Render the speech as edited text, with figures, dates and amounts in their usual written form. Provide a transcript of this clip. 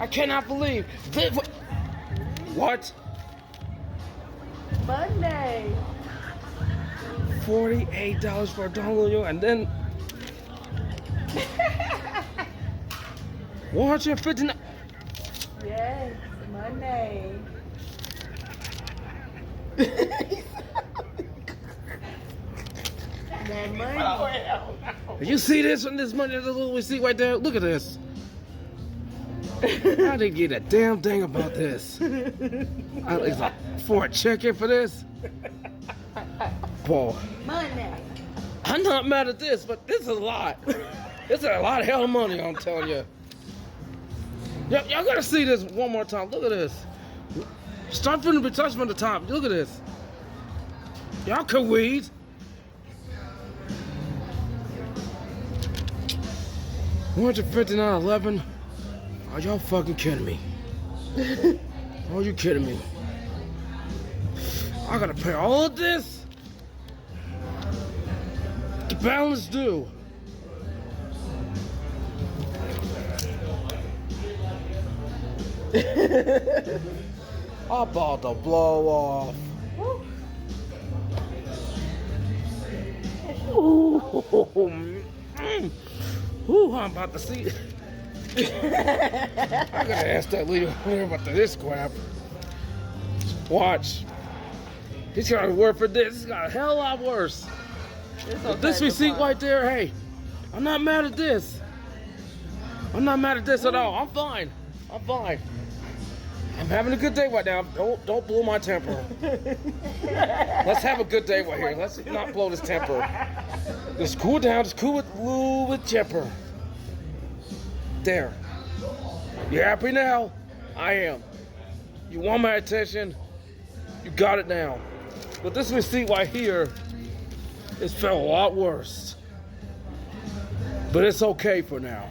I cannot believe this. What? Monday. $48 for a Julio, and then 159. Yes, Monday. That money. Did you see this on this money? This little receipt right there. Look at this. I didn't get a damn thing about this. It's like for a check-in for this. Boy, Monday. I'm not mad at this, but this is a lot. This is a lot of hell money, I'm telling you. Y'all gotta see this one more time. Look at this. Start from the touch from the top. Look at this. Y'all can weed. $159.11. Are y'all fucking kidding me? Are you kidding me? I gotta pay all of this? The balance due. I'm about to blow off. Ooh, I'm about to see. I gotta ask that leader about this crap. Watch. He's got to work for this. It's got a hell of a lot worse. But this receipt right there, hey, I'm not mad at this. I'm not mad at this at all. I'm fine. I'm fine. I'm having a good day right now. Don't blow my temper. Let's have a good day right here. Let's not blow this temper. Just cool down. Just cool with temper. There. You happy now? I am. You want my attention? You got it now. But this receipt right here, it felt a lot worse. But it's okay for now.